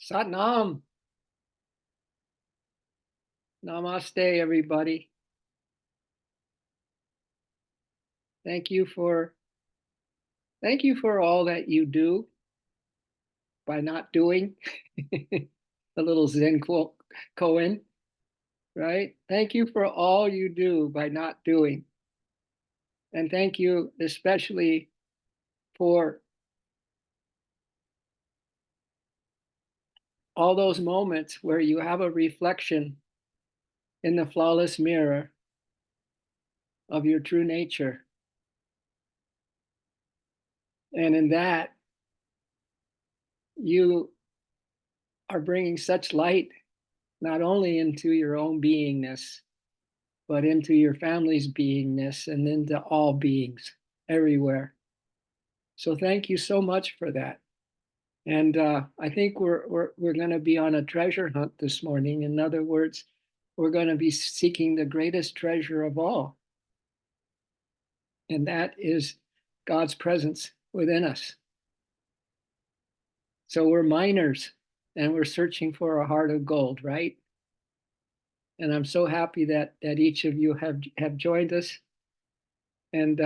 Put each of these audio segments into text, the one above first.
Satnam. Namaste, everybody. Thank you for all that you do by not doing. A little Zen quote, Cohen, right? Thank you for all you do by not doing. And thank you especially for all those moments where you have a reflection in the flawless mirror of your true nature. And in that, you are bringing such light not only into your own beingness, but into your family's beingness and into all beings everywhere. So thank you so much for that. And I think we're going to be on a treasure hunt this morning. In other words, we're going to be seeking the greatest treasure of all, and that is God's presence within us. So we're miners, and we're searching for a heart of gold, right? And I'm so happy that each of you have joined us, and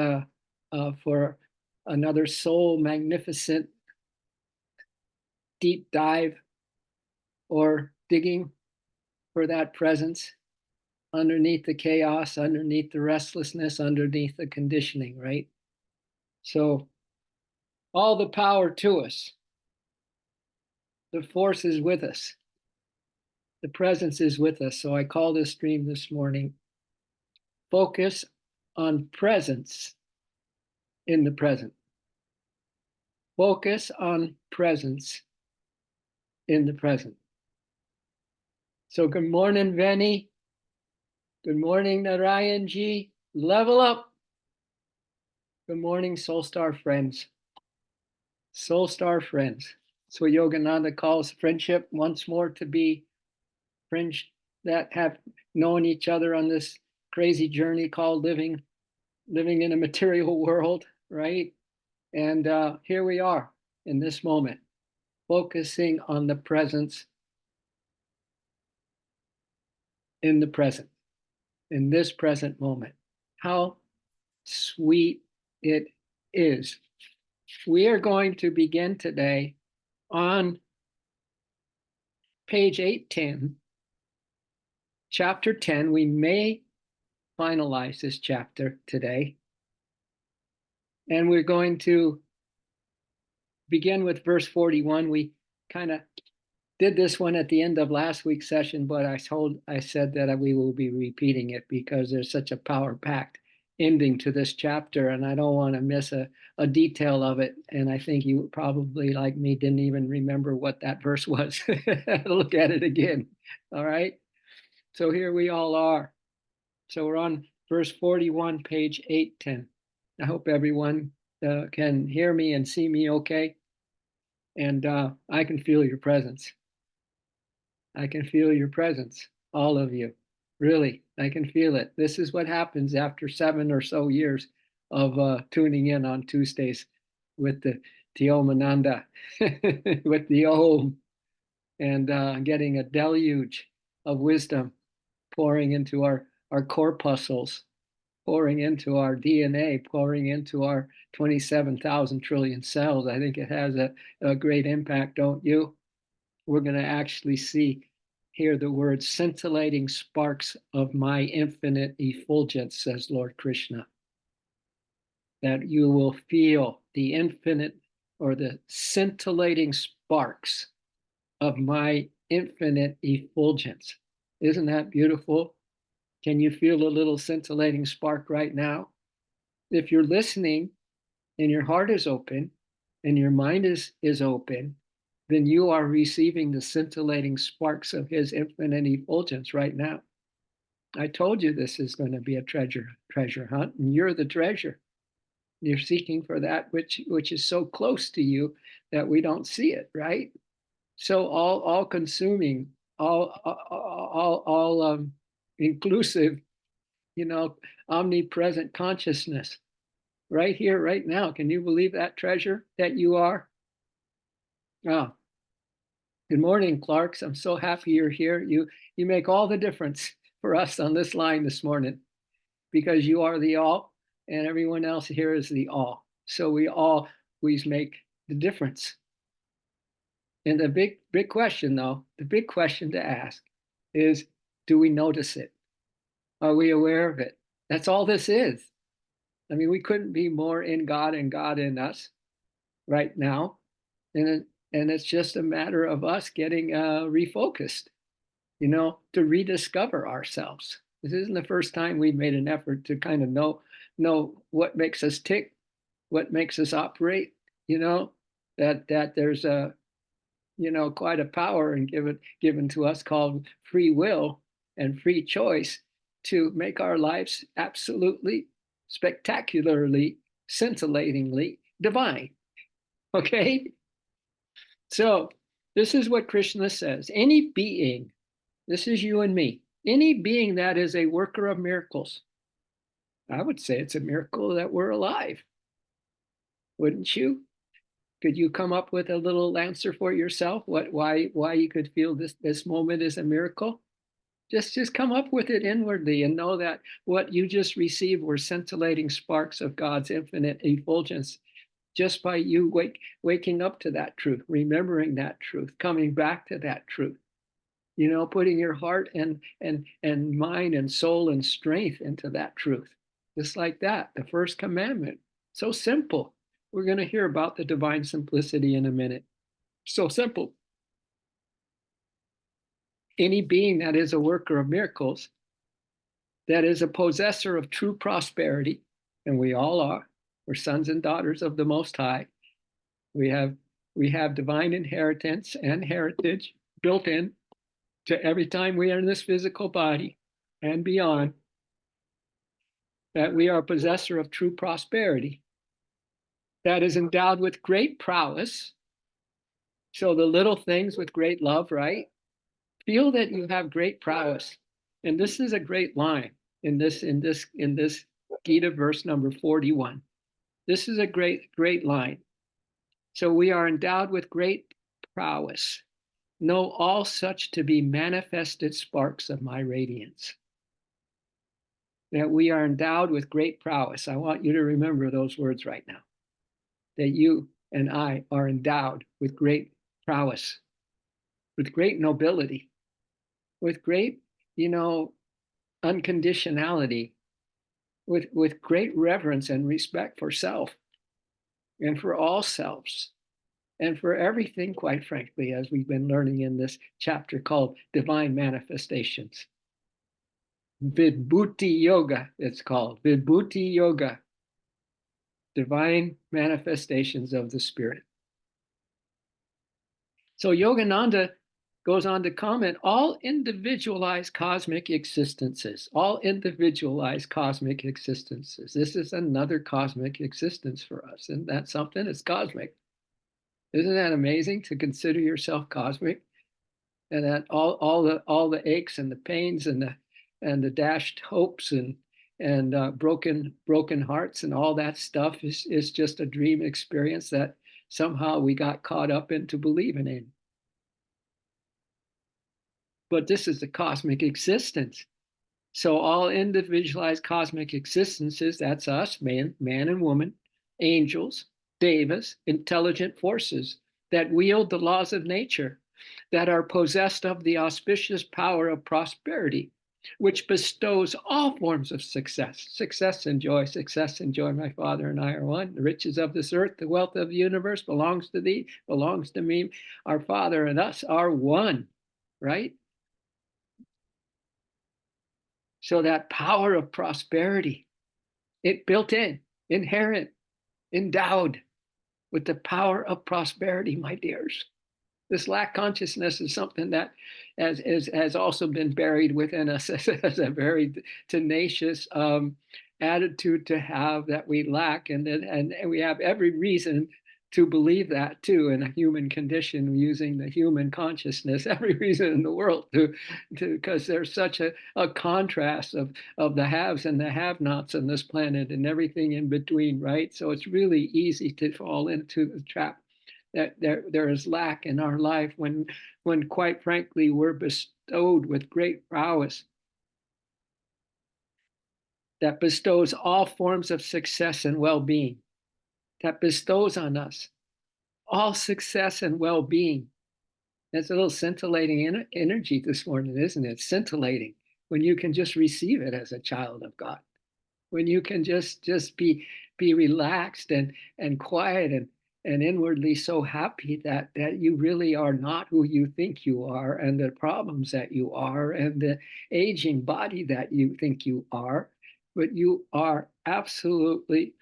for another soul magnificent deep dive or digging for that presence underneath the chaos, underneath the restlessness, underneath the conditioning, right? So all the power to us. The force is with us. The presence is with us. So I call this stream this morning, Focus on Presence in the Present. Focus on presence in the present. So good morning, Veni. Good morning, Narayanji. Level up. Good morning, Soul Star friends. Soul Star friends. So Yogananda calls friendship once more to be friends that have known each other on this crazy journey called living in a material world, right? And here we are in this moment, focusing on the presence in the present, in this present moment. How sweet it is. We are going to begin today on page 810, chapter 10. We may finalize this chapter today. And we're going to begin with verse 41. We kind of did this one at the end of last week's session, but I said that we will be repeating it because there's such a power-packed ending to this chapter, and I don't want to miss a detail of it. And I think you probably, like me, didn't even remember what that verse was. Look at it again. All right. So here we all are. So we're on verse 41, page 810. I hope everyone can hear me and see me okay. And I can feel your presence. I can feel your presence, all of you. Really, I can feel it. This is what happens after 7 or so years of tuning in on Tuesdays with the Tiomananda, with the Om, and getting a deluge of wisdom pouring into our corpuscles, pouring into our DNA, pouring into our 27,000 trillion cells. I think it has a great impact, don't you? We're going to actually hear the words scintillating sparks of my infinite effulgence, says Lord Krishna. That you will feel the infinite or the scintillating sparks of my infinite effulgence. Isn't that beautiful? Can you feel a little scintillating spark right now? If you're listening and your heart is open and your mind is open, then you are receiving the scintillating sparks of his infinite effulgence right now. I told you this is going to be a treasure hunt, and you're the treasure. You're seeking for that which is so close to you that we don't see it, right? So all consuming, all inclusive, omnipresent consciousness right here, right now. Can you believe that treasure that you are? Oh, Good morning, Clarks. I'm so happy you're here. You make all the difference for us on this line this morning because you are the all, and everyone else here is the all. So we always make the difference. And the big question, though, the big question to ask is, do we notice it? Are we aware of it? That's all this is. I mean, we couldn't be more in God and God in us right now. And it's just a matter of us getting refocused, to rediscover ourselves. This isn't the first time we've made an effort to kind of know what makes us tick, what makes us operate, that there's a, quite a power and given to us called free will and free choice to make our lives absolutely, spectacularly, scintillatingly divine. Okay? So this is what Krishna says. Any being, this is you and me, any being that is a worker of miracles, I would say it's a miracle that we're alive. Wouldn't you? Could you come up with a little answer for yourself? Why you could feel this moment is a miracle? Just come up with it inwardly and know that what you just received were scintillating sparks of God's infinite effulgence just by you waking up to that truth, remembering that truth, coming back to that truth, putting your heart and mind and soul and strength into that truth. Just like that, the first commandment. So simple. We're going to hear about the divine simplicity in a minute. So simple. Any being that is a worker of miracles, that is a possessor of true prosperity, and we all are. We're sons and daughters of the Most High. We have divine inheritance and heritage built in to every time we are in this physical body and beyond, that we are a possessor of true prosperity, that is endowed with great prowess. So the little things with great love, right? Feel that you have great prowess. And this is a great line in this Gita verse number 41. This is a great line. So we are endowed with great prowess. Know all such to be manifested sparks of my radiance. That we are endowed with great prowess. I want you to remember those words right now. That you and I are endowed with great prowess, with great nobility, with great, unconditionality, with great reverence and respect for self and for all selves and for everything, quite frankly, as we've been learning in this chapter called Divine Manifestations. Vibhuti Yoga, it's called. Vibhuti Yoga. Divine manifestations of the Spirit. So Yogananda goes on to comment, all individualized cosmic existences, all individualized cosmic existences. This is another cosmic existence for us. Isn't that something? It's cosmic. Isn't that amazing to consider yourself cosmic? And that all the aches and the pains and the dashed hopes and broken hearts and all that stuff is just a dream experience that somehow we got caught up into believing in. But this is the cosmic existence. So all individualized cosmic existences, that's us, man and woman, angels, devas, intelligent forces that wield the laws of nature, that are possessed of the auspicious power of prosperity, which bestows all forms of success. Success and joy, my Father and I are one. The riches of this earth, the wealth of the universe belongs to thee, belongs to me. Our Father and us are one, right? So that power of prosperity, it built in, inherent, endowed with the power of prosperity, my dears. This lack consciousness is something that has also been buried within us as a very tenacious attitude to have, that we lack, and we have every reason to believe that too, in a human condition, using the human consciousness, every reason in the world to because there's such a contrast of the haves and the have-nots on this planet and everything in between, right? So it's really easy to fall into the trap that there is lack in our life, when quite frankly we're bestowed with great prowess that bestows all forms of success and well-being, that bestows on us all success and well-being. That's a little scintillating energy this morning, isn't it? Scintillating when you can just receive it as a child of God, when you can just be relaxed and quiet and inwardly so happy that you really are not who you think you are, and the problems that you are, and the aging body that you think you are, but you are absolutely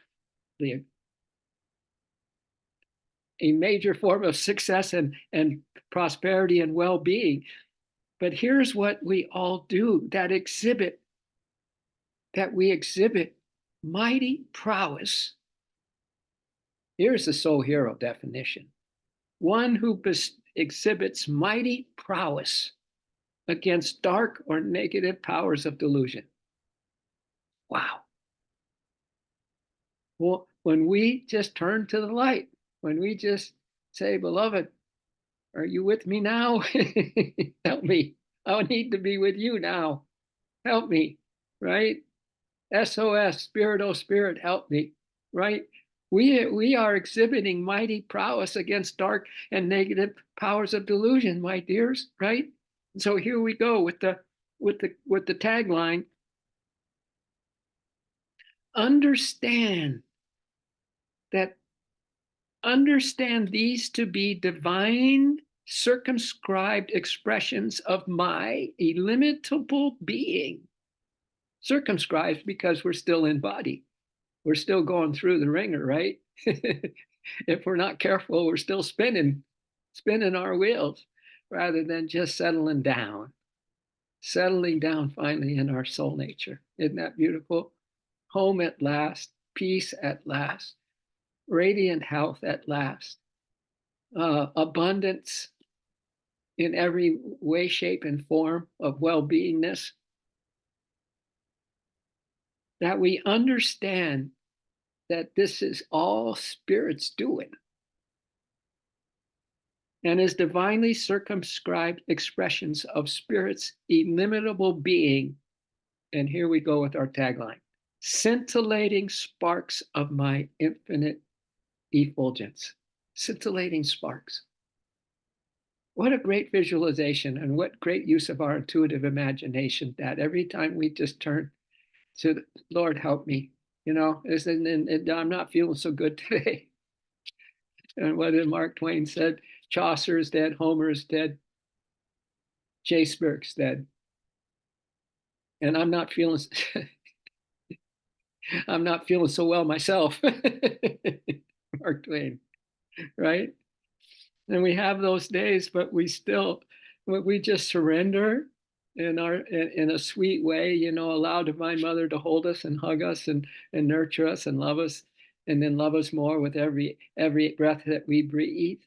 a major form of success and prosperity and well-being. But here's what we all do that we exhibit mighty prowess. Here's the soul hero definition: one who exhibits mighty prowess against dark or negative powers of delusion. Wow. Well, when we just turn to the light, when we just say, beloved, are you with me now? Help me. I need to be with you now. Help me, right? SOS, Spirit, oh Spirit, help me, right? We are exhibiting mighty prowess against dark and negative powers of delusion, my dears, right? So here we go with the tagline: understand that understand these to be divine circumscribed expressions of my illimitable being. Circumscribed because we're still in body. We're still going through the ringer, right? If we're not careful, we're still spinning our wheels rather than just settling down finally in our soul nature. Isn't that beautiful? Home at last, peace at last, radiant health at last, abundance in every way, shape, and form of well-beingness. That we understand that this is all Spirit's doing, and is divinely circumscribed expressions of Spirit's illimitable being. And here we go with our tagline: scintillating sparks of my infinite effulgence. Scintillating sparks. What a great visualization, and what great use of our intuitive imagination, that every time we just turn to the Lord, help me, and I'm not feeling so good today. And what did Mark Twain said? Chaucer is dead, Homer is dead, Shakespeare's dead, and I'm not feeling I'm not feeling so well myself. Mark Twain, right? And we have those days, but we just surrender in a sweet way, allow Divine Mother to hold us and hug us and nurture us and love us, and then love us more with every breath that we breathe.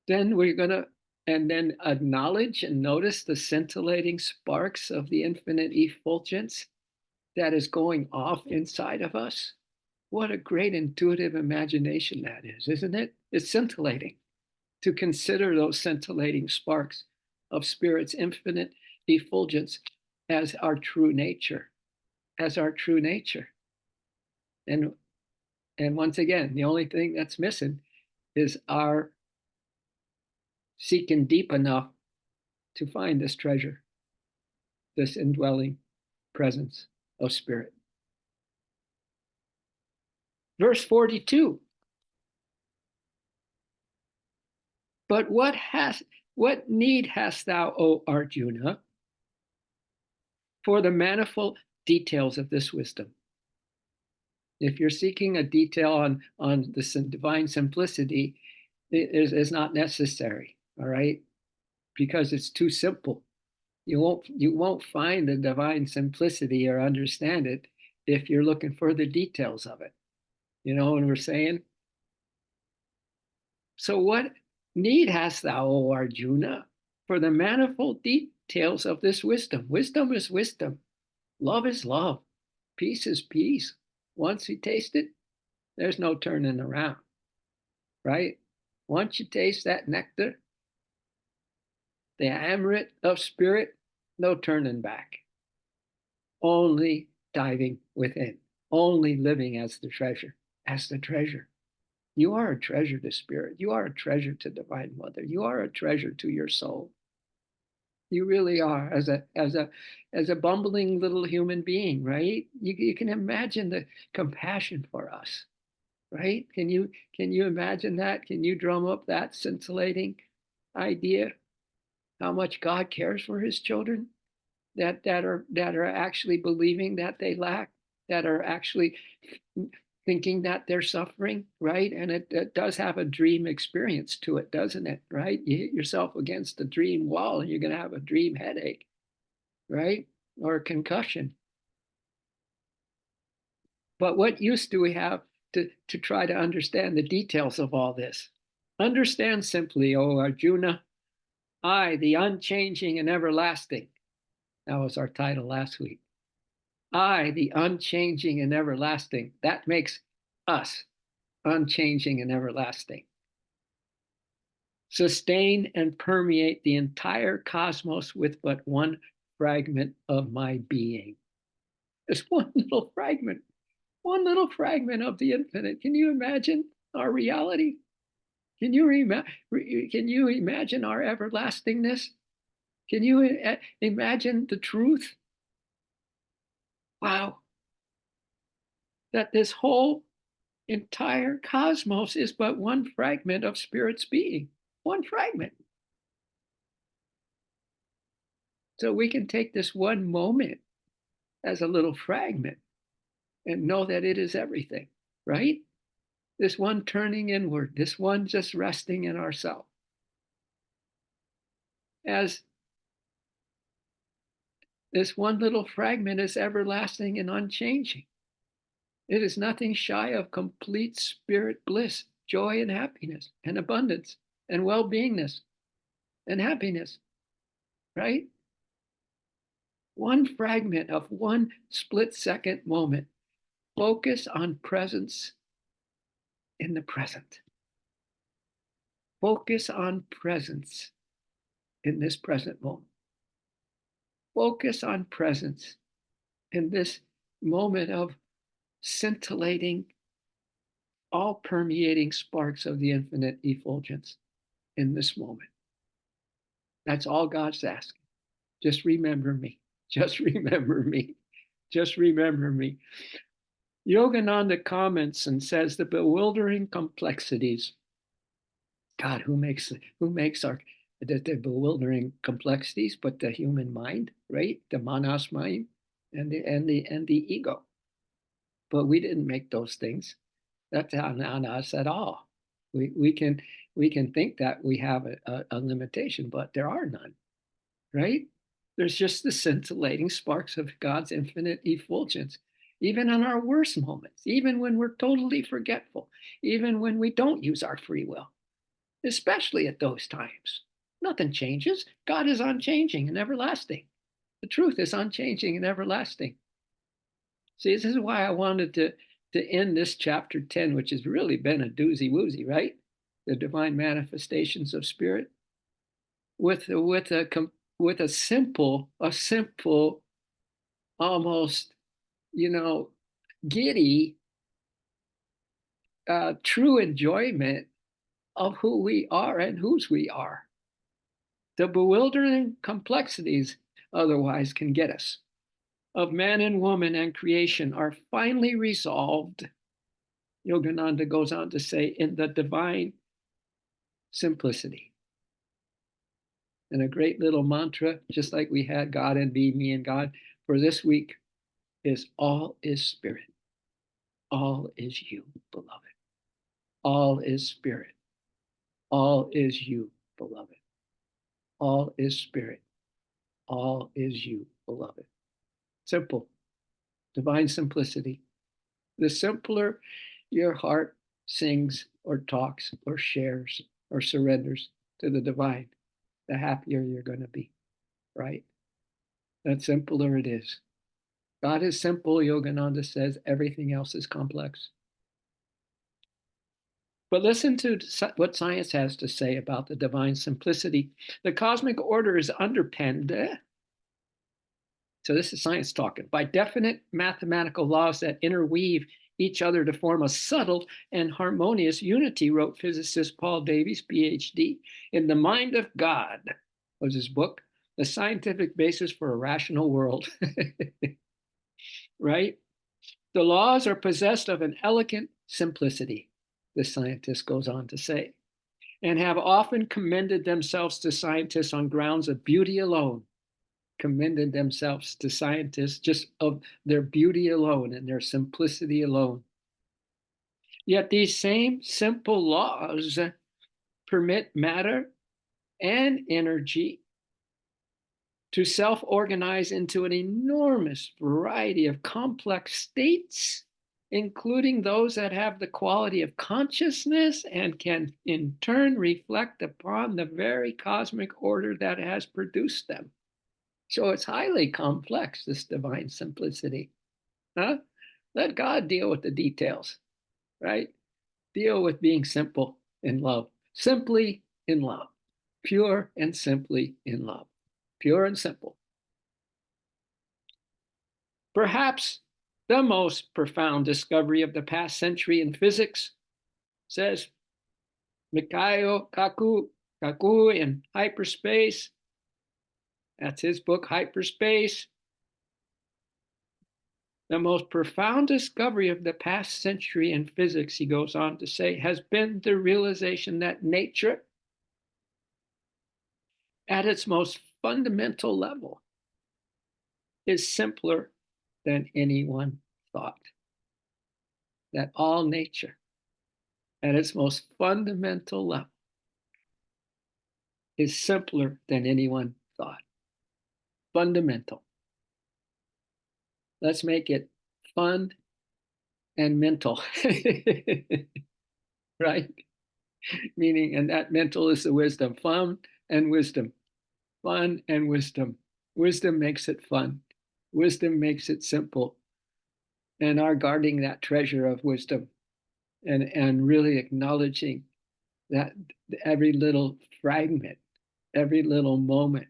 Then we're gonna and then acknowledge and notice the scintillating sparks of the infinite effulgence that is going off inside of us. What a great intuitive imagination that is, isn't it? It's scintillating to consider those scintillating sparks of Spirit's infinite effulgence as our true nature, as our true nature. And once again, the only thing that's missing is our seeking deep enough to find this treasure, this indwelling presence of Spirit. Verse 42. But what need hast thou, O Arjuna, for the manifold details of this wisdom? If you're seeking a detail on the divine simplicity, it is not necessary, all right? Because it's too simple. You won't find the divine simplicity or understand it if you're looking for the details of it. You know what we're saying? So what need hast thou, O Arjuna, for the manifold details of this wisdom? Wisdom is wisdom. Love is love. Peace is peace. Once you taste it, there's no turning around, right? Once you taste that nectar, the Amrit of spirit, no turning back. Only diving within, only living as the treasure, as the treasure. You are a treasure to spirit. You are a treasure to Divine Mother. You are a treasure to your soul. You really are, as a bumbling little human being, right? You can imagine the compassion for us, right? Can you imagine that? Can you drum up that scintillating idea? How much God cares for his children that are actually believing that they lack, that are actually thinking that they're suffering, right? And it does have a dream experience to it, doesn't it? Right? You hit yourself against a dream wall and you're going to have a dream headache, right? Or a concussion. But what use do we have to try to understand the details of all this? Understand simply, O Arjuna, I, the unchanging and everlasting. That was our title last week. I, the unchanging and everlasting. That makes us unchanging and everlasting. Sustain and permeate the entire cosmos with but one fragment of my being. It's one little fragment of the infinite. Can you imagine our reality? Can you imagine our everlastingness? Can you imagine the truth? Wow. That this whole entire cosmos is but one fragment of Spirit's being. One fragment. So we can take this one moment as a little fragment and know that it is everything, right? This one turning inward, this one just resting in ourselves. As this one little fragment is everlasting and unchanging. It is nothing shy of complete spirit bliss, joy and happiness and abundance and well-beingness and happiness, right? One fragment of one split-second moment. Focus on presence in the present. Focus on presence in this present moment. Focus on presence in this moment of scintillating, all permeating sparks of the infinite effulgence in this moment. That's all God's asking. Just remember me. Just remember me. Just remember me. Yogananda comments and says the bewildering complexities. God, who makes our the bewildering complexities, but the human mind, right? The manas mind and the ego. But we didn't make those things. That's not on us at all. We can think that we have a limitation, but there are none, right? There's just the scintillating sparks of God's infinite effulgence, even on our worst moments, even when we're totally forgetful, even when we don't use our free will, especially at those times. Nothing changes. God is unchanging and everlasting. The truth is unchanging and everlasting. See, this is why I wanted to end this chapter 10, which has really been a doozy woozy, right? The divine manifestations of spirit, with a simple, almost, giddy, true enjoyment of who we are and whose we are. The bewildering complexities otherwise can get us of man and woman and creation are finally resolved, Yogananda goes on to say, in the divine simplicity. And a great little mantra, just like we had God and be, me and God, for this week is all is spirit. All is you, beloved. All is spirit. All is you, beloved. All is spirit. All is you, beloved. Simple, divine simplicity. The simpler your heart sings or talks or shares or surrenders to the divine, the happier you're going to be, right? The simpler it is. God is simple, Yogananda says. Everything else is complex. But listen to what science has to say about the divine simplicity. The cosmic order is underpinned, so this is science talking, by definite mathematical laws that interweave each other to form a subtle and harmonious unity, wrote physicist Paul Davies, PhD. In the Mind of God was his book, The Scientific Basis for a Rational World. Right? The laws are possessed of an elegant simplicity, the scientist goes on to say, and have often commended themselves to scientists on grounds of beauty alone, commended themselves to scientists just of their beauty alone and their simplicity alone. Yet these same simple laws permit matter and energy to self-organize into an enormous variety of complex states, including those that have the quality of consciousness and can in turn reflect upon the very cosmic order that has produced them. So it's highly complex, this divine simplicity. Huh? Let God deal with the details, right? Deal with being simple in love, simply in love, pure and simply in love, pure and simple. Perhaps the most profound discovery of the past century in physics, says Mikhail Kaku in Hyperspace. That's his book, Hyperspace. The most profound discovery of the past century in physics, he goes on to say, has been the realization that nature, at its most fundamental level, is simpler than anyone thought. That all nature, at its most fundamental level, is simpler than anyone thought. Fundamental. Let's make it fun and mental, right? Meaning, and that mental is the wisdom, fun and wisdom, fun and wisdom. Wisdom makes it fun. Wisdom makes it simple. And our guarding that treasure of wisdom and really acknowledging that every little fragment, every little moment,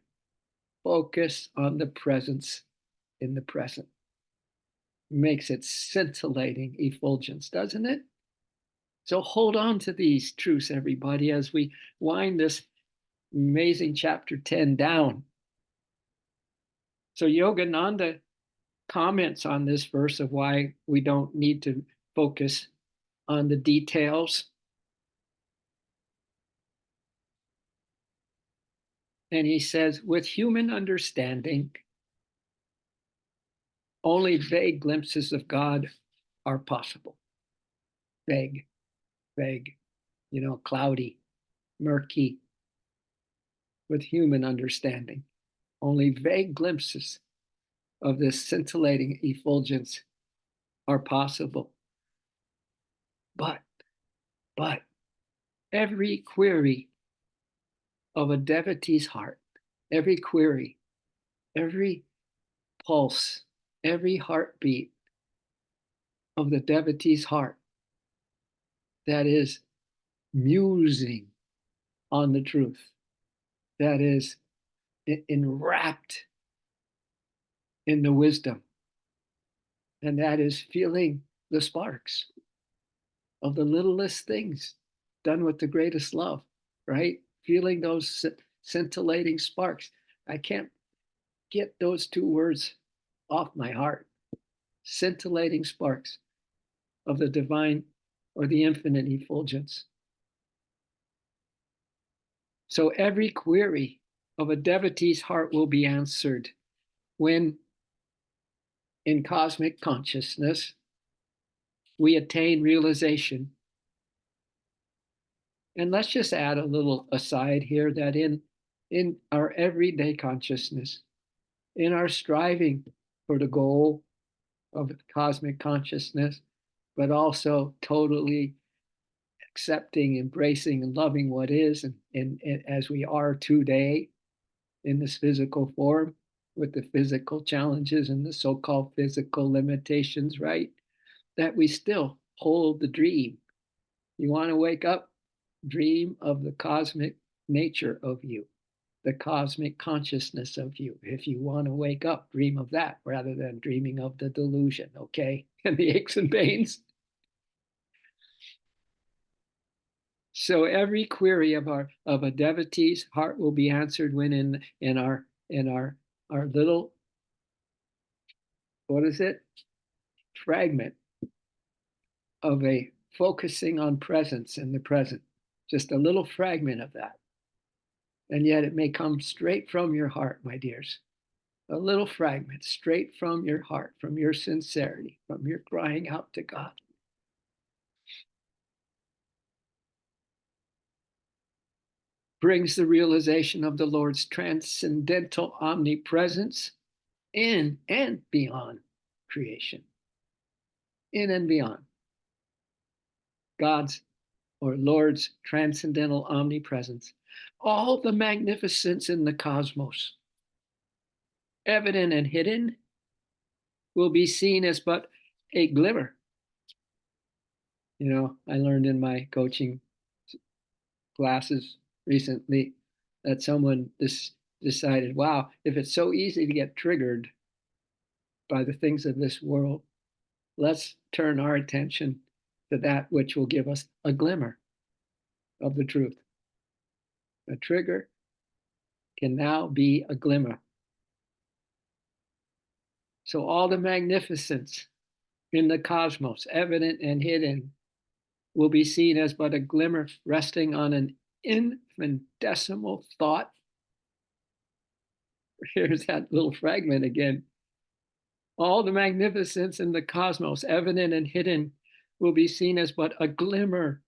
focus on the presence in the present. Makes it scintillating effulgence, doesn't it? So hold on to these truths, everybody, as we wind this amazing chapter 10 down. So Yogananda comments on this verse of why we don't need to focus on the details. And he says, with human understanding, only vague glimpses of God are possible. Vague, vague, cloudy, murky, with human understanding. Only vague glimpses of this scintillating effulgence are possible. But every query of a devotee's heart, every query, every pulse, every heartbeat of the devotee's heart that is musing on the truth, that is enwrapped in the wisdom, and that is feeling the sparks of the littlest things done with the greatest love, right? Feeling those scintillating sparks. I can't get those two words off my heart. Scintillating sparks of the divine or the infinite effulgence. So every query of a devotee's heart will be answered when, in cosmic consciousness, we attain realization. And let's just add a little aside here that in our everyday consciousness, in our striving for the goal of cosmic consciousness, but also totally accepting, embracing, and loving what is, and as we are today in this physical form, with the physical challenges and the so-called physical limitations, right? That we still hold the dream You want to wake up? Dream of the cosmic nature of you, the cosmic consciousness of you. If you want to wake up, dream of that rather than dreaming of the delusion, okay? And the aches and pains. So every query of a devotee's heart will be answered when in our little, what is it? Fragment of a focusing on presence in the present. Just a little fragment of that. And yet it may come straight from your heart, my dears. A little fragment straight from your heart, from your sincerity, from your crying out to God. Brings the realization of the Lord's transcendental omnipresence in and beyond creation. In and beyond. God's or Lord's transcendental omnipresence. All the magnificence in the cosmos, evident and hidden, will be seen as but a glimmer. You know, I learned in my coaching classes recently that someone decided, wow, if it's so easy to get triggered by the things of this world, let's turn our attention to that which will give us a glimmer of the truth. A trigger can now be a glimmer. So all the magnificence in the cosmos, evident and hidden, will be seen as but a glimmer resting on an infinitesimal thought. Here's that little fragment again. All the magnificence in the cosmos, evident and hidden, will be seen as but a glimmer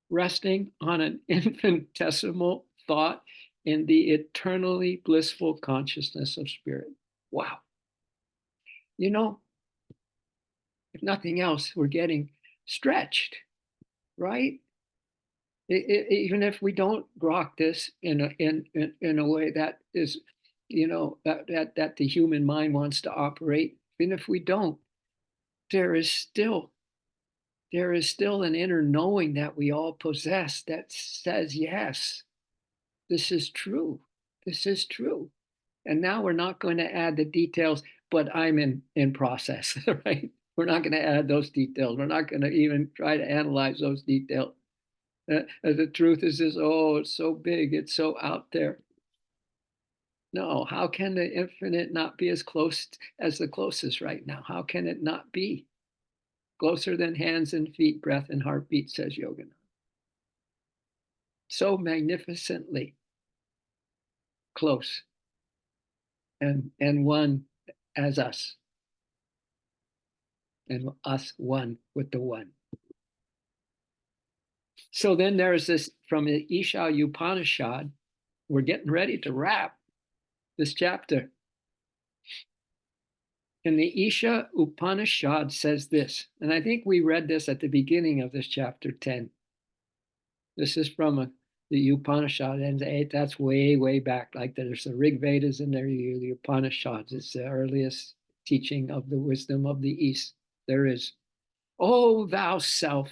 resting on an infinitesimal thought in the eternally blissful consciousness of spirit. Wow. You know, if nothing else, we're getting stretched, right? Even if we don't grok this in a way that is, you know, that the human mind wants to operate, even if we don't, there is still an inner knowing that we all possess that says, yes, this is true. This is true. And now we're not going to add the details, but I'm in process, right? We're not going to add those details. We're not going to even try to analyze those details. The truth is this, oh, it's so big, it's so out there. No, how can the infinite not be as close as the closest right now? How can it not be? Closer than hands and feet, breath and heartbeat, says Yogananda. So magnificently close and one as us, and us one with the one. So then there's this from the Isha Upanishad. We're getting ready to wrap this chapter. And the Isha Upanishad says this, and I think we read this at the beginning of this chapter 10. This is from the Upanishad, and that's way, way back. Like there's the Rig Vedas and there the Upanishads. It's the earliest teaching of the wisdom of the East there is. O thou self,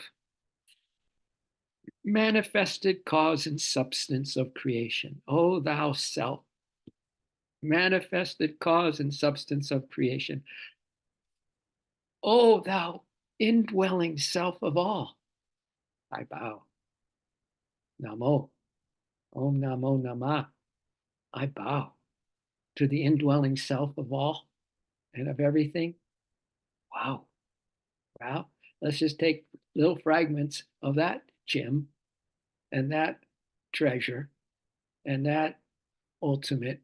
manifested cause and substance of creation. O thou self, manifested cause and substance of creation. O thou indwelling self of all, I bow. Namo, Om Namo Namah, I bow to the indwelling self of all and of everything. Wow. Wow. Let's just take little fragments of that gem and that treasure and that ultimate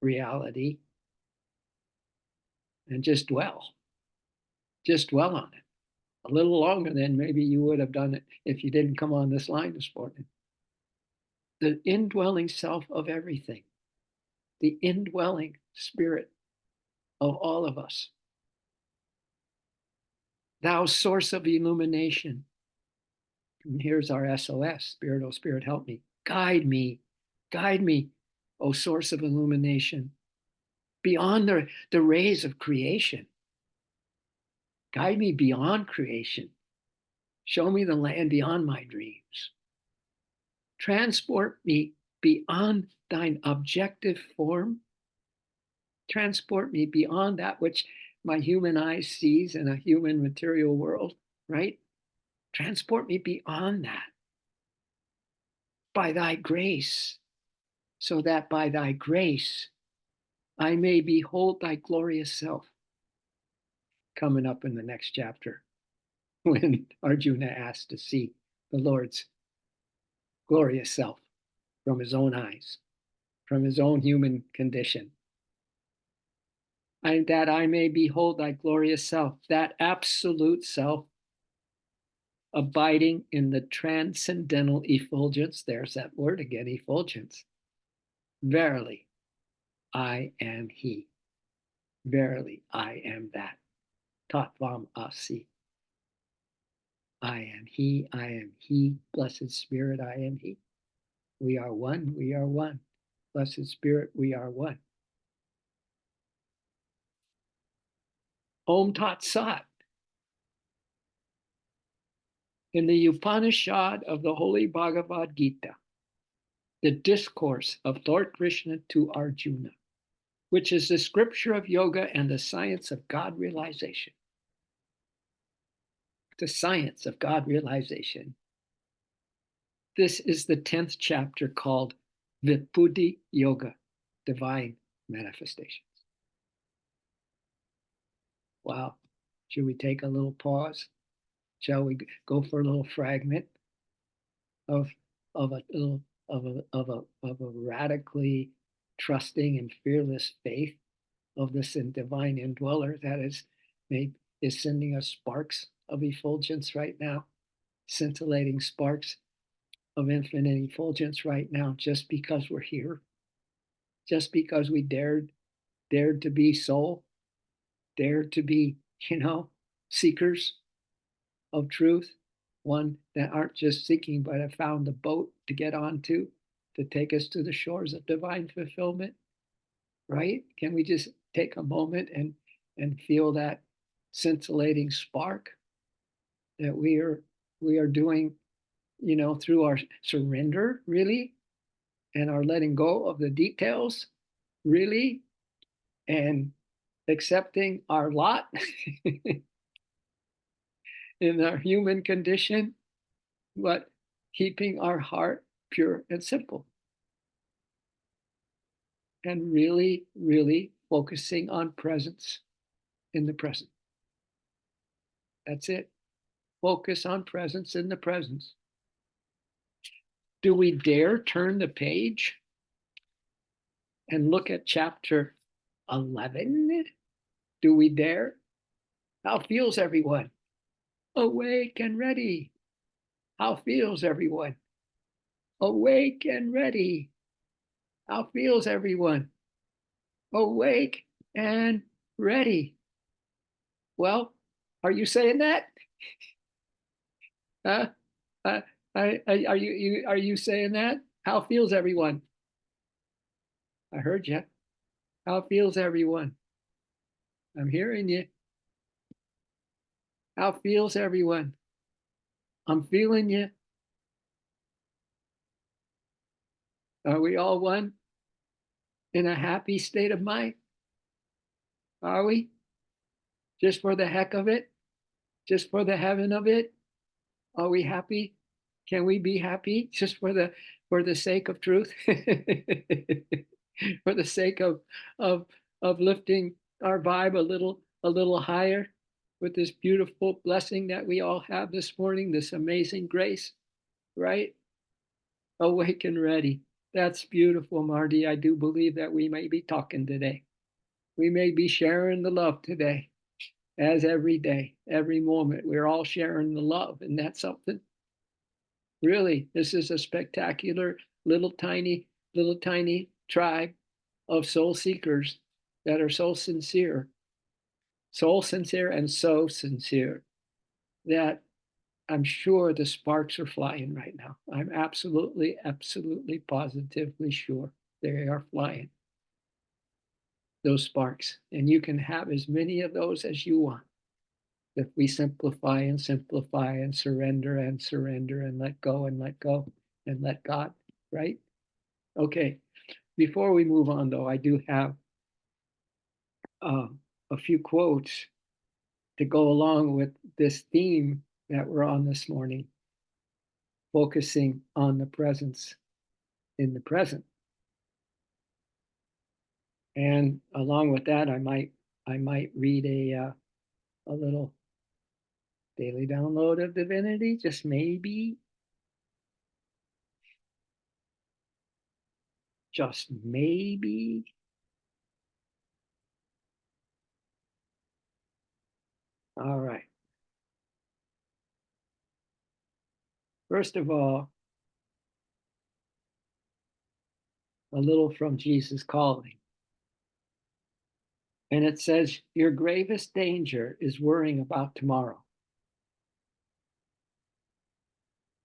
reality and just dwell on it a little longer than maybe you would have done it if you didn't come on this line this morning. The indwelling self of everything, the indwelling spirit of all of us. Thou source of illumination. And here's our SOS, Spirit, oh Spirit, help me. Guide me, oh source of illumination, beyond the rays of creation. Guide me beyond creation. Show me the land beyond my dreams. Transport me beyond thine objective form. Transport me beyond that which my human eye sees in a human material world, right? Transport me beyond that by thy grace, so that by thy grace I may behold thy glorious self. Coming up in the next chapter, when Arjuna asked to see the Lord's glorious self from his own eyes, from his own human condition. And that I may behold thy glorious self, that absolute self, abiding in the transcendental effulgence. There's that word again, effulgence. Verily, I am he. Verily, I am that. Tattvam asi. I am he, I am he. Blessed Spirit, I am he. We are one, we are one. Blessed Spirit, we are one. Om Tat Sat. In the Upanishad of the Holy Bhagavad Gita, the discourse of Lord Krishna to Arjuna, which is the scripture of yoga and the science of God realization. The science of God realization. This is the 10th chapter called Vibhuti Yoga, divine manifestations. Wow. Should we take a little pause? Shall we go for a little fragment of a little of a radically trusting and fearless faith of this divine indweller that is sending us sparks of effulgence right now, scintillating sparks of infinite effulgence right now, just because we're here, just because we dared to be soul, dared to be, seekers of truth, one that aren't just seeking, but have found the boat to get onto to take us to the shores of divine fulfillment, right? Can we just take a moment and feel that scintillating spark that we are doing, through our surrender, really, and our letting go of the details, really, and accepting our lot in our human condition, but keeping our heart pure and simple. And really, really focusing on presence in the present. That's it. Focus on presence in the presence. Do we dare turn the page and look at chapter 11? Do we dare? How feels everyone? Awake and ready. How feels everyone? Awake and ready. How feels everyone? Awake and ready. Well, are you saying that? Uh, are you saying that? How feels everyone? I heard you. How feels everyone? I'm hearing you. How feels everyone? I'm feeling you. Are we all one in a happy state of mind? Are we? Just for the heck of it? Just for the heaven of it? Are we happy? Can we be happy just for the sake of truth? For the sake of lifting our vibe a little higher with this beautiful blessing that we all have this morning, this amazing grace, right? Awake and ready. That's beautiful, Marty. I do believe that we may be talking today. We may be sharing the love today, as every day, every moment, we're all sharing the love. And that's something. Really, this is a spectacular little tiny tribe of soul seekers that are so sincere and so sincere that I'm sure the sparks are flying right now. I'm absolutely positively sure they are flying, those sparks. And you can have as many of those as you want. if we simplify and simplify and surrender and let go and let God, right? Okay, before we move on though, I do have a few quotes to go along with this theme that we're on this morning, focusing on the presence in the present. And along with that, I might read a little daily download of divinity, just maybe, just maybe. All right. First of all, a little from Jesus Calling. And it says, your gravest danger is worrying about tomorrow.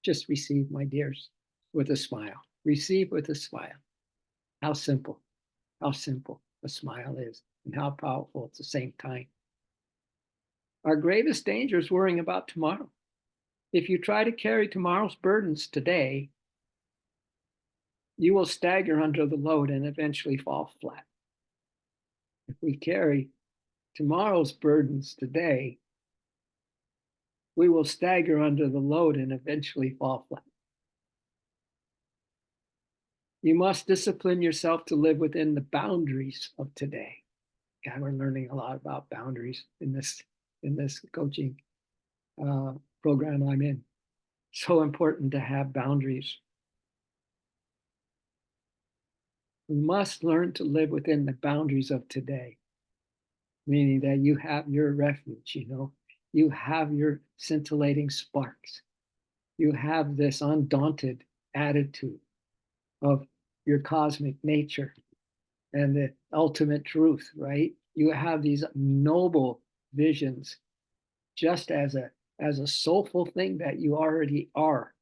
Just receive, my dears, with a smile. Receive with a smile. How simple a smile is, and how powerful at the same time. Our greatest danger is worrying about tomorrow. If you try to carry tomorrow's burdens today, you will stagger under the load and eventually fall flat. If we carry tomorrow's burdens today, we will stagger under the load and eventually fall flat. You must discipline yourself to live within the boundaries of today. God, we're learning a lot about boundaries in this coaching program I'm in. So important to have boundaries. We must learn to live within the boundaries of today, meaning that you have your refuge, you have your scintillating sparks. You have this undaunted attitude of your cosmic nature and the ultimate truth, right? You have these noble visions just as a soulful thing that you already are.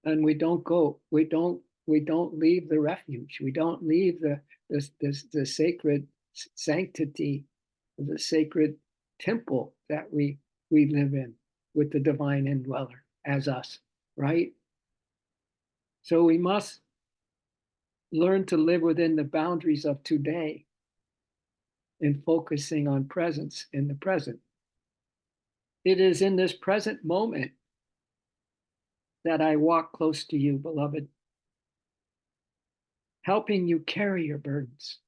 And we don't leave the refuge. We don't leave the sacred sanctity, the sacred temple that we live in with the divine indweller as us, right? So we must learn to live within the boundaries of today and focusing on presence in the present. It is in this present moment that I walk close to you, beloved, helping you carry your burdens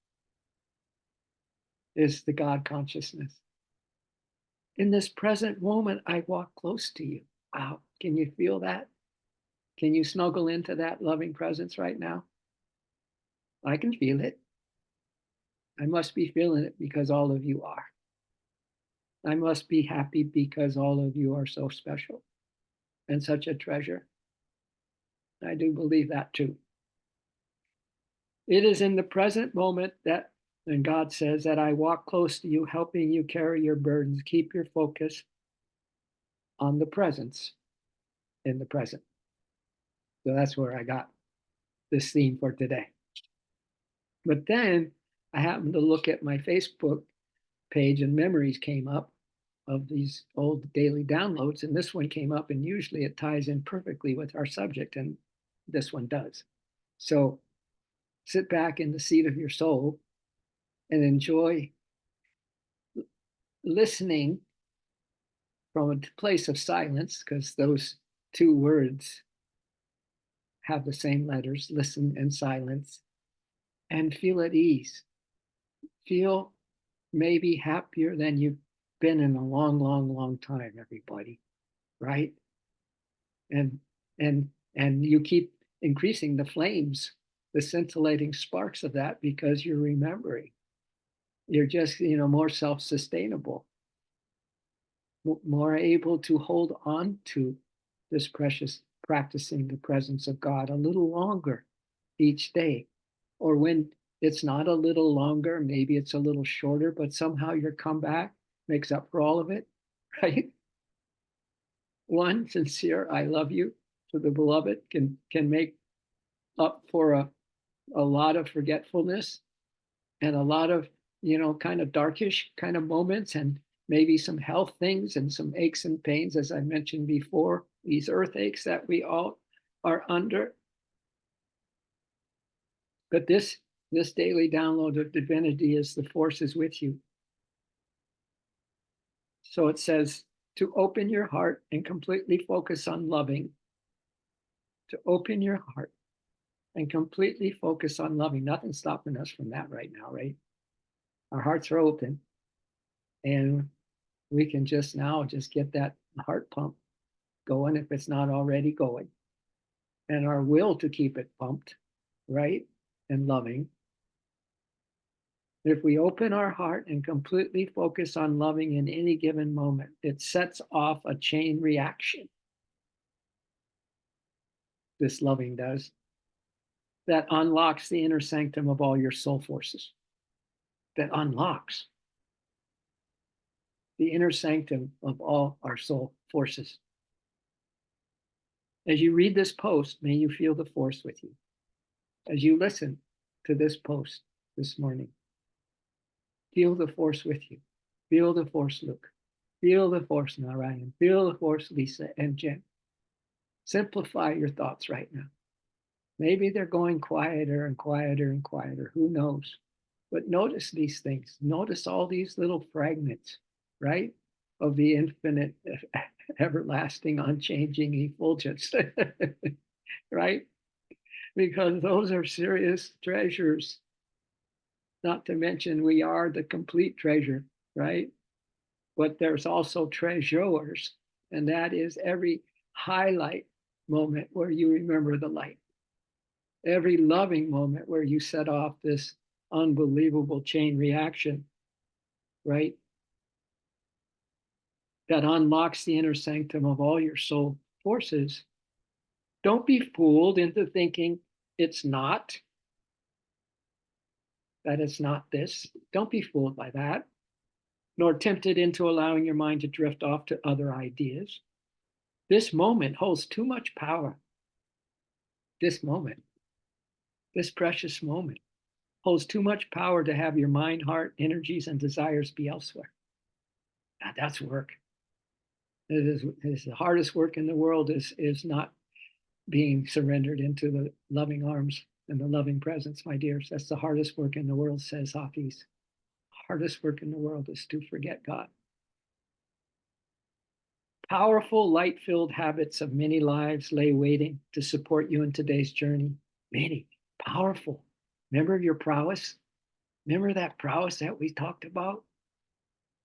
is the God consciousness. In this present moment, I walk close to you. Wow, can you feel that? Can you snuggle into that loving presence right now? I can feel it. I must be feeling it because all of you are. I must be happy because all of you are so special and such a treasure. I do believe that too. It is in the present moment that, and God says, that I walk close to you, helping you carry your burdens. Keep your focus on the presence in the present. So that's where I got this theme for today. But then I happened to look at my Facebook page and memories came up of these old daily downloads, and this one came up, and usually it ties in perfectly with our subject, and this one does. So sit back in the seat of your soul and enjoy listening from a place of silence, because those two words have the same letters, listen and silence, and feel at ease. Feel maybe happier than you've been in a long, long, long time, everybody, right? And you keep increasing the flames, the scintillating sparks of that, because you're remembering. You're just, more self-sustainable, more able to hold on to this precious practicing the presence of God a little longer each day. Or when it's not a little longer, maybe it's a little shorter, but somehow your comeback makes up for all of it, right? One sincere I love you to the beloved can make up for a lot of forgetfulness and a lot of kind of darkish kind of moments, and maybe some health things and some aches and pains, as I mentioned before, these earth aches that we all are under. But this daily download of divinity is the force is with you. So it says to open your heart and completely focus on loving. To open your heart and completely focus on loving. Nothing's stopping us from that right now, right? Our hearts are open, and we can just now just get that heart pump going if it's not already going. And our will to keep it pumped, right? And loving. If we open our heart and completely focus on loving in any given moment, it sets off a chain reaction. This loving does. That unlocks the inner sanctum of all your soul forces. That unlocks the inner sanctum of all our soul forces. As you read this post, may you feel the force with you. As you listen to this post this morning, feel the force with you. Feel the force, Luke. Feel the force, Narayan. Feel the force, Lisa and Jen. Simplify your thoughts right now. Maybe they're going quieter and quieter and quieter. Who knows? But notice these things. Notice all these little fragments, right? Of the infinite, everlasting, unchanging effulgence, right? Because those are serious treasures. Not to mention, we are the complete treasure, right? But there's also treasures, and that is every highlight moment where you remember the light, every loving moment where you set off this unbelievable chain reaction, right? That unlocks the inner sanctum of all your soul forces. Don't be fooled into thinking it's not, that it's not this. Don't be fooled by that, nor tempted into allowing your mind to drift off to other ideas. This moment holds too much power. This moment, this precious moment, holds too much power to have your mind, heart, energies, and desires be elsewhere. Now, that's work. It is the hardest work in the world is not being surrendered into the loving arms and the loving presence, my dears. That's the hardest work in the world, says Hafiz. Hardest work in the world is to forget God. Powerful, light-filled habits of many lives lay waiting to support you in today's journey. Many, powerful. Remember your prowess? Remember that prowess that we talked about?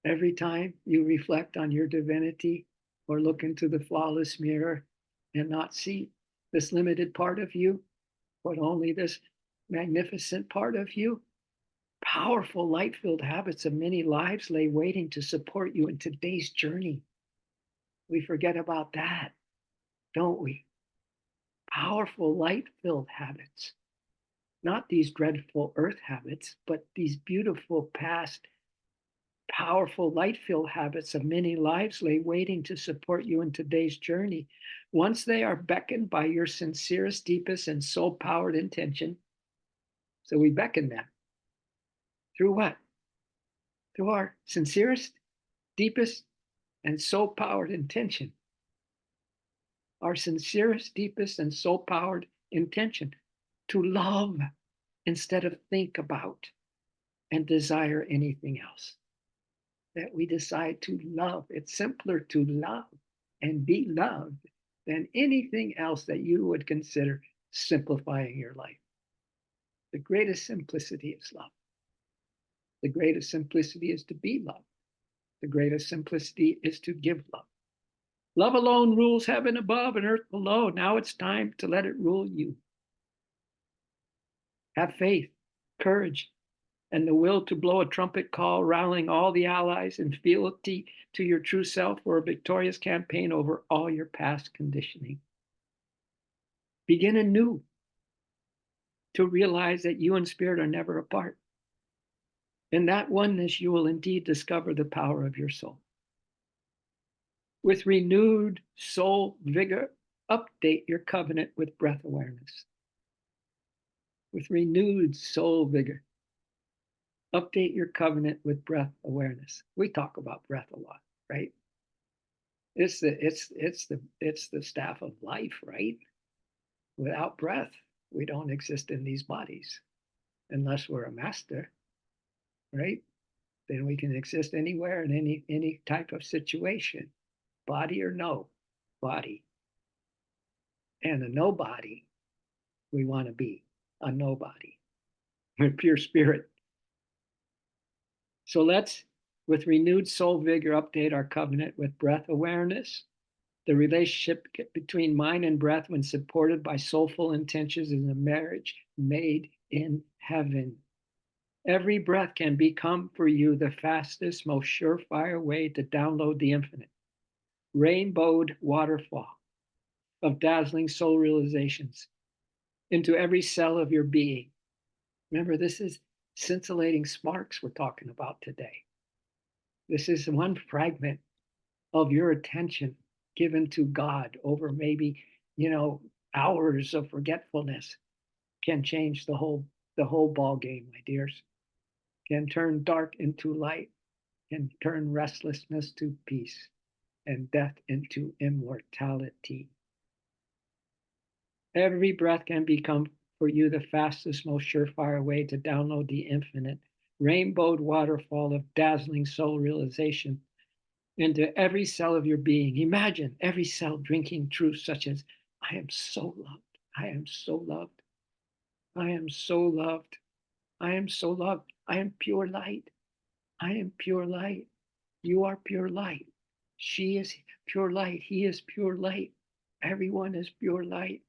Every time you reflect on your divinity or look into the flawless mirror and not see this limited part of you, but only this magnificent part of you, powerful light-filled habits of many lives lay waiting to support you in today's journey. We forget about that, don't we? Powerful light-filled habits, not these dreadful earth habits, but these beautiful past powerful light-filled habits of many lives lay waiting to support you in today's journey. Once they are beckoned by your sincerest, deepest, and soul-powered intention, so we beckon them. Through what? Through our sincerest, deepest, and soul-powered intention. Our sincerest, deepest, and soul-powered intention to love instead of think about and desire anything else. That we decide to love. It's simpler to love and be loved than anything else that you would consider simplifying your life. The greatest simplicity is love. The greatest simplicity is to be loved. The greatest simplicity is to give love. Love alone rules heaven above and earth below. Now it's time to let it rule you. Have faith, courage, and the will to blow a trumpet call, rallying all the allies in fealty to your true self for a victorious campaign over all your past conditioning. Begin anew to realize that you and spirit are never apart. In that oneness, you will indeed discover the power of your soul. With renewed soul vigor, update your covenant with breath awareness. With renewed soul vigor, Update your covenant with breath awareness. We talk about breath a lot, right? It's the staff of life, right? Without breath, we don't exist in these bodies unless we're a master, right? Then we can exist anywhere in any type of situation, body or no body. And a nobody, we want to be a nobody. We're pure spirit. So let's, with renewed soul vigor, update our covenant with breath awareness. The relationship between mind and breath, when supported by soulful intentions, is a marriage made in heaven. Every breath can become for you the fastest, most surefire way to download the infinite, rainbowed waterfall of dazzling soul realizations into every cell of your being. Remember, this is scintillating sparks we're talking about today. This is one fragment of your attention given to God over maybe, hours of forgetfulness can change the whole ball game, my dears. Can turn dark into light, can turn restlessness to peace, and death into immortality. Every breath can become for you the fastest, most surefire way to download the infinite, rainbowed waterfall of dazzling soul realization into every cell of your being. Imagine every cell drinking truths such as, I am so loved. I am so loved. I am so loved. I am so loved. I am pure light. I am pure light. You are pure light. She is pure light. He is pure light. Everyone is pure light.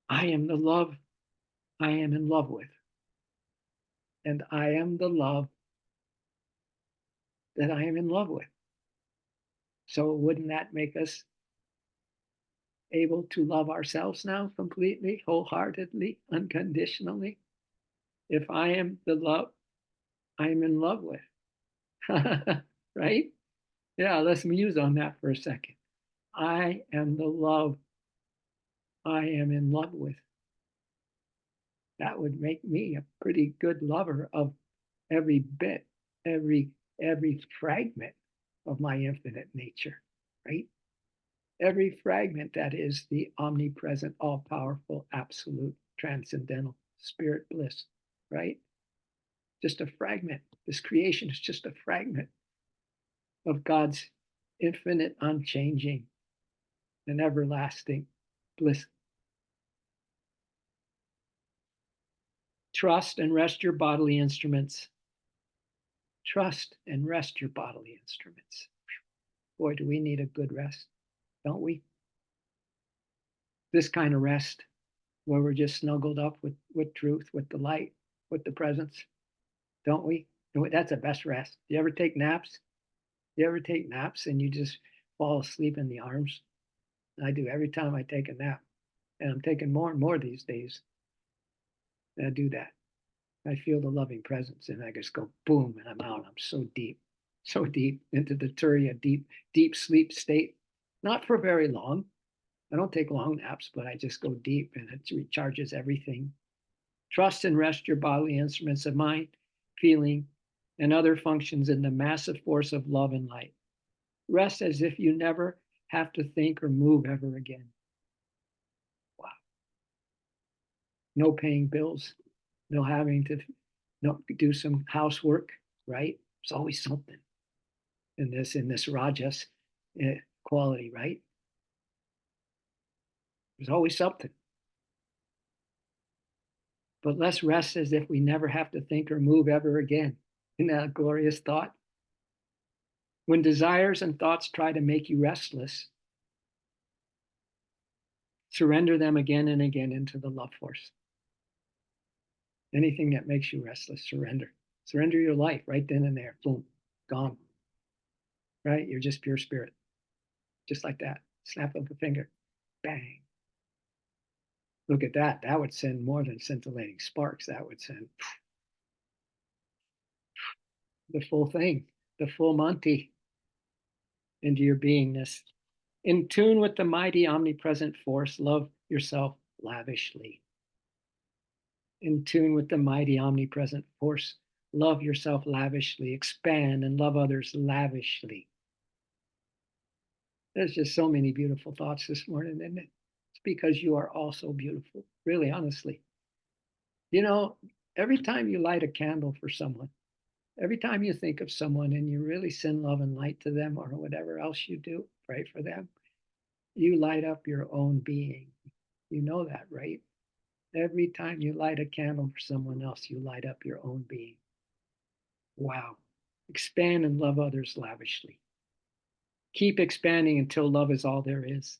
I am the love I am in love with. And I am the love that I am in love with. So wouldn't that make us able to love ourselves now completely, wholeheartedly, unconditionally? If I am the love I'm in love with, right? Yeah, let's muse on that for a second. I am the love I am in love with. That would make me a pretty good lover of every bit, every fragment of my infinite nature, right? Every fragment that is the omnipresent, all powerful, absolute, transcendental spirit bliss, right? Just a fragment. This creation is just a fragment of God's infinite, unchanging, and everlasting bliss. Trust and rest your bodily instruments. Trust and rest your bodily instruments. Boy, do we need a good rest, don't we? This kind of rest where we're just snuggled up with truth, with the light, with the presence, don't we? That's the best rest. You ever take naps? You ever take naps and you just fall asleep in the arms? I do every time I take a nap. And I'm taking more and more these days. And I do that. I feel the loving presence and I just go boom and I'm out. I'm so deep into the Turiya, deep sleep state. Not for very long. I don't take long naps, but I just go deep and it recharges everything. Trust and rest your bodily instruments of mind, feeling, and other functions in the massive force of love and light. Rest as if you never have to think or move ever again. Wow. No paying bills, no having to do some housework, right? It's always something in this rajas quality, right? There's always something. But let's rest as if we never have to think or move ever again. Isn't that a glorious thought? When desires and thoughts try to make you restless, surrender them again and again into the love force. Anything that makes you restless, surrender. Surrender your life right then and there. Boom, gone. Right? You're just pure spirit. Just like that. Snap of a finger. Bang. Look at that. That would send more than scintillating sparks. That would send the full thing, the full Monty into your beingness. In tune with the mighty omnipresent force, love yourself lavishly. in tune with the mighty omnipresent force. Love yourself lavishly, expand and love others lavishly. There's just so many beautiful thoughts this morning, isn't it? It's because you are also beautiful, really, honestly. You know, every time you light a candle for someone, every time you think of someone and you really send love and light to them or whatever else you do, pray for them, you light up your own being. You know that, right? Every time you light a candle for someone else, you light up your own being. Wow. Expand and love others lavishly. Keep expanding until love is all there is.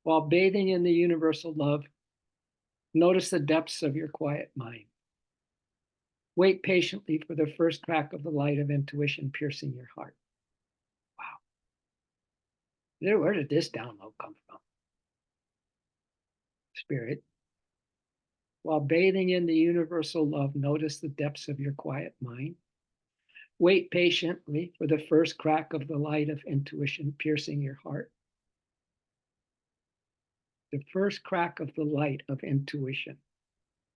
While bathing in the universal love, notice the depths of your quiet mind. Wait patiently for the first crack of the light of intuition piercing your heart. Wow. Where did this download come from? Spirit. While bathing in the universal love, notice the depths of your quiet mind. Wait patiently for the first crack of the light of intuition piercing your heart. The first crack of the light of intuition,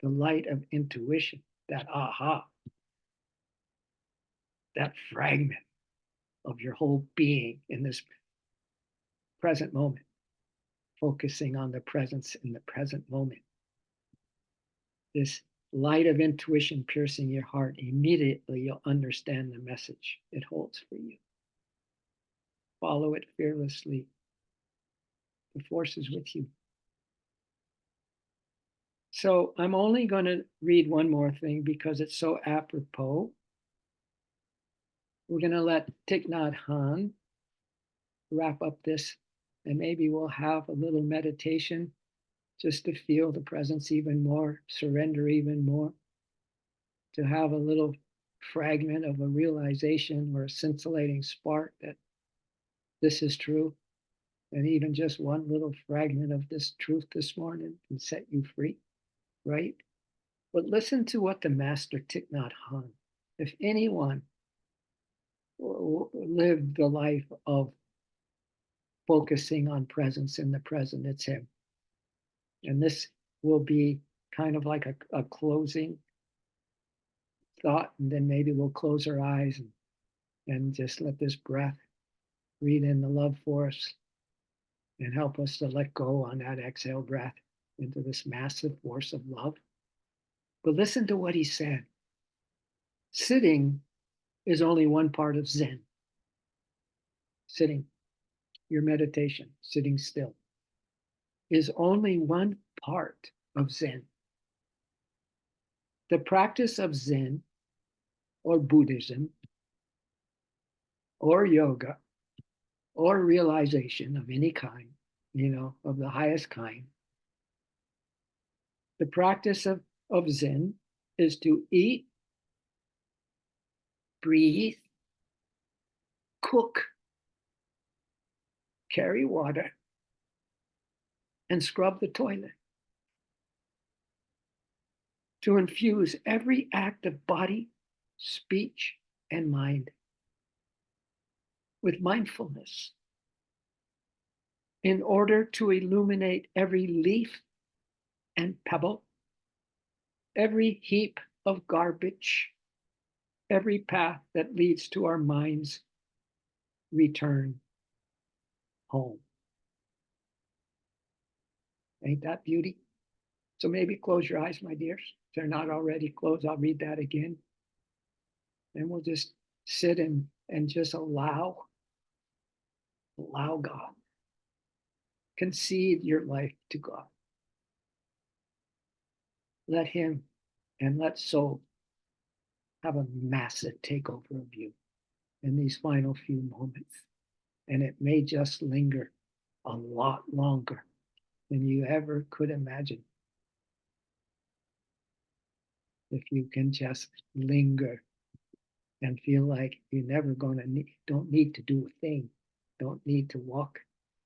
the light of intuition, that aha, that fragment of your whole being in this present moment, focusing on the presence in the present moment. This light of intuition piercing your heart, immediately you'll understand the message it holds for you. Follow it fearlessly. The force is with you. So I'm only going to read one more thing because it's so apropos. We're going to let Thich Nhat Hanh wrap up this, and maybe we'll have a little meditation just to feel the presence even more, surrender even more, to have a little fragment of a realization or a scintillating spark that this is true. And even just one little fragment of this truth this morning can set you free, right? But listen to what the master Thich Nhat Hanh, if anyone lived the life of focusing on presence in the present, it's him. And this will be kind of like a closing thought, and then maybe we'll close our eyes and just let this breath breathe in the love force and help us to let go on that exhale breath into this massive force of love. But listen to what he said. Sitting is only one part of Zen. Sitting, your meditation, sitting still, is only one part of Zen. The practice of Zen or Buddhism or yoga or realization of any kind, of the highest kind, the practice of Zen is to eat, breathe, cook, carry water, and scrub the toilet. To infuse every act of body, speech, and mind with mindfulness in order to illuminate every leaf and pebble, every heap of garbage, every path that leads to our mind's return home. Ain't that beauty? So maybe close your eyes, my dears. If they're not already closed, I'll read that again. And we'll just sit and just allow God. Concede your life to God. Let him and let soul have a massive takeover of you in these final few moments. And it may just linger a lot longer than you ever could imagine. If you can just linger and feel like you're never going to don't need to do a thing, don't need to walk,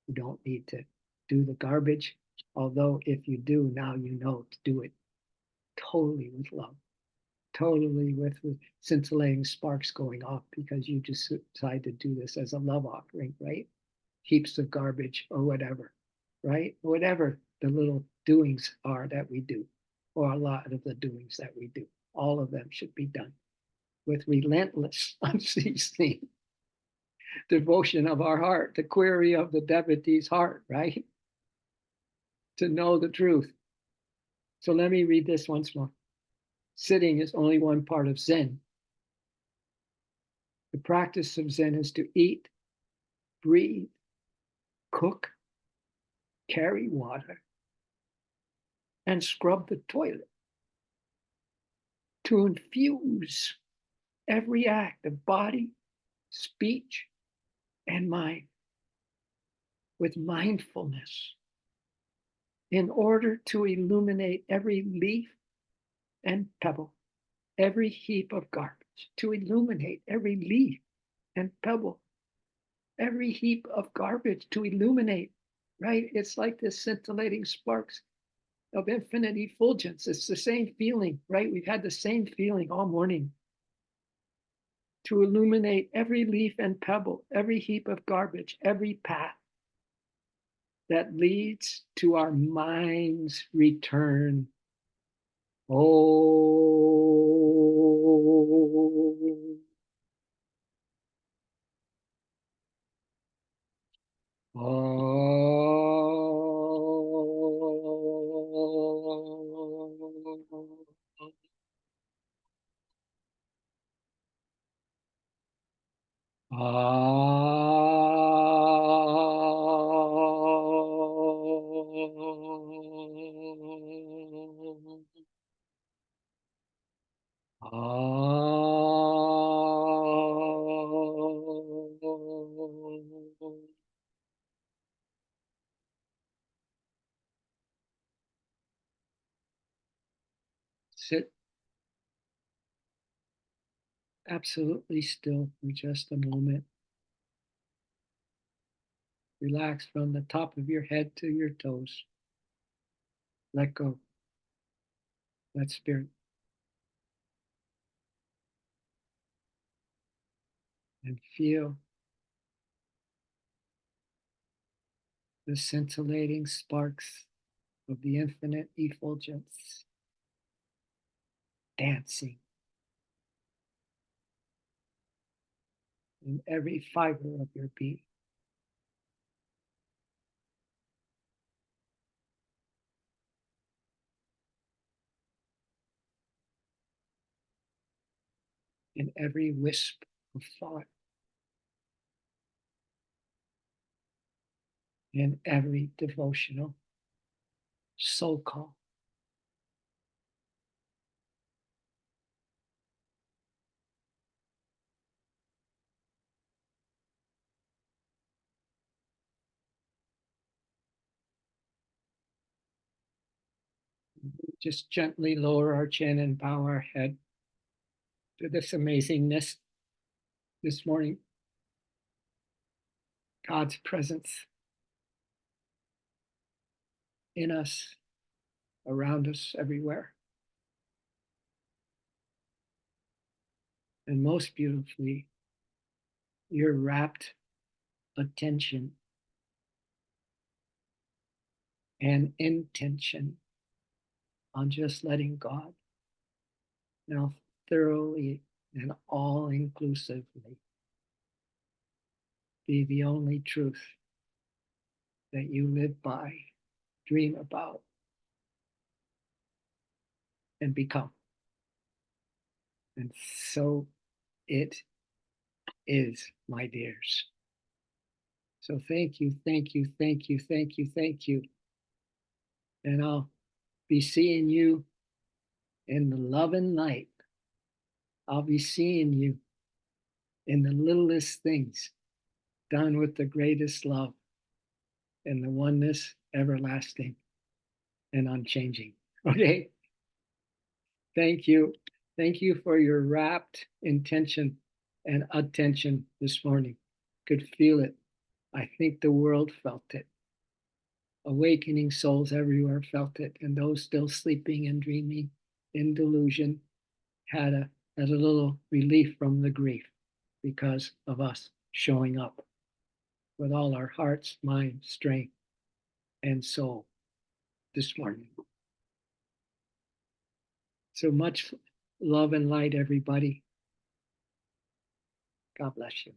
you don't need to do the garbage. Although if you do, now you know to do it totally with love, totally with scintillating sparks going off because you just decide to do this as a love offering, right? Heaps of garbage or whatever, right? Whatever the little doings are that we do, for a lot of the doings that we do. All of them should be done with relentless, unceasing devotion of our heart, the query of the devotee's heart, right? To know the truth. So let me read this once more. Sitting is only one part of Zen. The practice of Zen is to eat, breathe, cook, carry water, and scrub the toilet. To infuse every act of body, speech, and mind with mindfulness in order to illuminate every leaf and pebble, every heap of garbage, to illuminate every leaf and pebble, every heap of garbage, to illuminate, right? It's like this scintillating sparks of infinite effulgence. It's the same feeling, right? We've had the same feeling all morning. To illuminate every leaf and pebble, every heap of garbage, every path that leads to our mind's return. Oh, sit absolutely still for just a moment. Relax from the top of your head to your toes. Let go. Let spirit. And feel the scintillating sparks of the infinite effulgence dancing in every fiber of your being. In every wisp of thought, in every devotional soul call. Just gently lower our chin and bow our head to this amazingness this morning. God's presence in us, around us, everywhere. And most beautifully, your rapt attention and intention on just letting God now thoroughly and all inclusively be the only truth that you live by, dream about, and become. And so it is, my dears. So thank you, thank you, thank you, thank you, thank you. And I'll be seeing you in the love and light. I'll be seeing you in the littlest things done with the greatest love and the oneness everlasting and unchanging. Okay? Thank you. Thank you for your rapt intention and attention this morning. Could feel it. I think the world felt it. Awakening souls everywhere felt it, and those still sleeping and dreaming in delusion had a little relief from the grief because of us showing up with all our hearts, mind, strength, and soul this morning. So much love and light, everybody. God bless you.